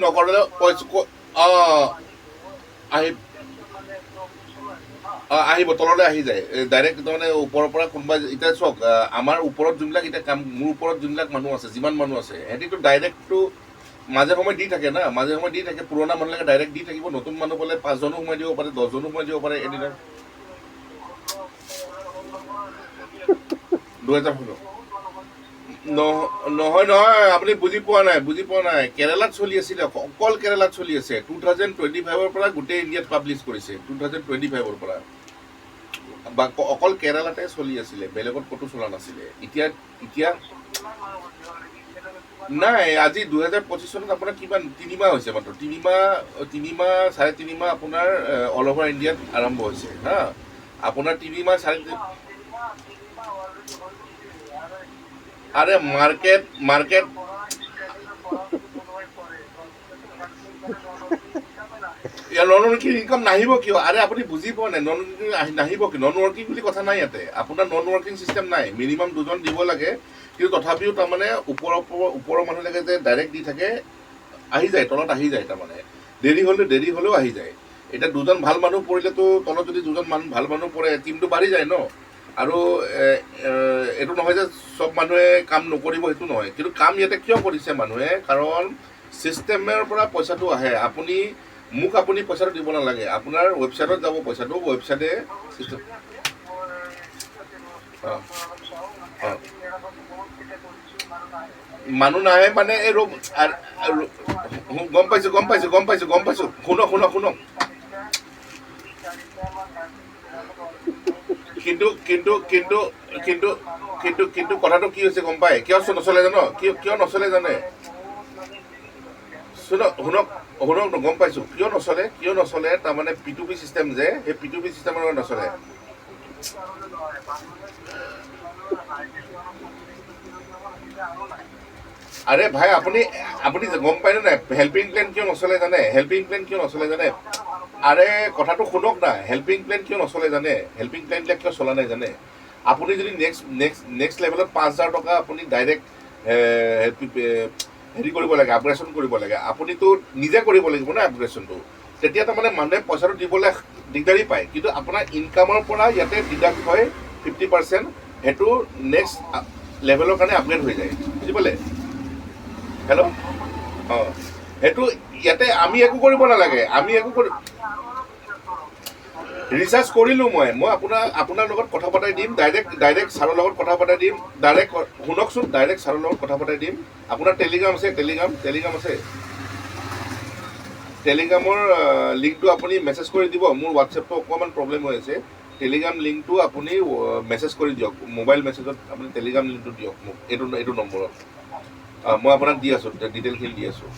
নকৰিলে আহি আহিব তললৈ আহি যায় ডাইৰেক্ট তাৰমানে ওপৰৰ পৰা কোনোবা এতিয়া চাওক আমাৰ ওপৰত যোনবিলাক এতিয়া কাম মোৰ ওপৰত যোনবিলাক মানুহ আছে যিমান মানুহ আছে সিহঁতিতো ডাইৰেক্টটো মাজে সময় দি থাকে না মাজে সময় দি থাকে পুৰণা মানুহবিলাকে ডাইৰেক্ট দি থাকিব নতুন মানুহ বোলে 5জনো সোমাই দিব পাৰে 10জনো সোমাই দিব পাৰে এদিনত 2016 নহয় নহয় আপুনি বুজি পোৱা নাই কেৰালাত চলি আছিলে অকল কেৰালাত চলি আছে 2025ৰ পৰা গোটেই ইণ্ডিয়াত পাব্লিছ কৰিছে 2025ৰ পৰা বা অকল কেৰালাতে চলি আছিলে বেলেগত ক'তো চলা নাছিলে এতিয়া এতিয়া নাই আজি 2025 চনত আপোনাৰ কিমান 3 মাহ হৈছে মাত্ৰ 3 মাহ 3.5 মাহ আপোনাৰ অল অভাৰ ইণ্ডিয়াত আৰম্ভ হৈছে হা আপোনাৰ 3 মাহ 4 আৰে মাৰ্কেট নন ৱৰ্কিং ইনকাম নাহিব কিয় আৰে আপুনি বুজি পোৱা নাই নন ৱৰ্কিং নাহিব কি নন ৱৰ্কিং বুলি কথা নাই ইয়াতে আপোনাৰ নন ৱৰ্কিং চিষ্টেম নাই মিনিমাম 2জন দিব লাগে কিন্তু তথাপিও তাৰমানে ওপৰৰ মানুহবিলাকে যে ডাইৰেক্ট দি থাকে আহি যায় তলত আহি যায় তাৰমানে দেৰি হ'লেও আহি যায় এতিয়া 2জন ভাল মানুহ পৰিলেতো তলত যদি 2জন ভাল মানুহ পৰে টিমটো বাঢ়ি যায় ন আৰু এইটো নহয় যে চব মানুহে কাম নকৰিব সেইটো নহয় কিন্তু কাম ইয়াতে কিয় কৰিছে মানুহে কাৰণ চিষ্টেমৰ পৰা পইচাটো আহে আপুনি পইচাটো দিব নালাগে আপোনাৰ ৱেবছাইটত যাব পইচাটো ৱেবছাইটে চিষ্টেম মানুহ নাহে মানে এই গম পাইছোঁ শুনক কিন্তু কথাটো কি হৈছে গম পায় কিয় নচলে জানো কিয় নচলে জানে শুনক গম পাইছোঁ কিয় নচলে তাৰমানে P2P চিষ্টেম যে সেই P2P চিষ্টেমৰ কাৰণে নচলে আরে ভাই আপুনি গম পায়নে নাই হেল্পিং প্লেন কিয় নচলে জানে আরে কথাটো শুনক না হেল্পিং প্লেন কিয় নচলে জানে হেল্পিং প্লেনবিলাক কিয় চলা নাই জানে আপুনি যদি নেক্সট লেভেলত 5,000 টকা আপুনি ডাইৰেক্ট হেৰি কৰিব লাগে আপগ্ৰেশ্যন কৰিব লাগে আপুনিতো নিজে কৰিব লাগিব না আপগ্ৰেশ্যনটো তেতিয়া তাৰমানে মানুহে পইচাটো দিবলৈ দিগদাৰি পায় কিন্তু আপোনাৰ ইনকামৰ পৰা ইয়াতে ডিডাক্ট হয় 50% সেইটো নেক্সট লেভেলৰ কাৰণে আপগ্ৰেড হৈ যায় বুজি পালে হেল্ল' অঁ সেইটো ইয়াতে আমি একো কৰিব নালাগে ৰিচাৰ্জ কৰিলোঁ মই আপোনাৰ লগত কথা পতাই দিম ডাইৰেক্ট ছাৰৰ লগত কথা পতাই দিম শুনকচোন ডাইৰেক্ট ছাৰৰ লগত কথা পতাই দিম আপোনাৰ টেলিগ্ৰাম আছে টেলিগ্ৰামৰ লিংকটো আপুনি মেছেজ কৰি দিব মোৰ হোৱাটছএপটো অকণমান প্ৰব্লেম হৈ আছে টেলিগ্ৰাম লিংকটো আপুনি মেছেজ কৰি দিয়ক মোবাইল মেছেজত আপুনি টেলিগ্ৰাম লিংকটো দিয়ক মোক এইটো নম্বৰত মই আপোনাক দি আছোঁ ডিটেইলখিনি দি আছোঁ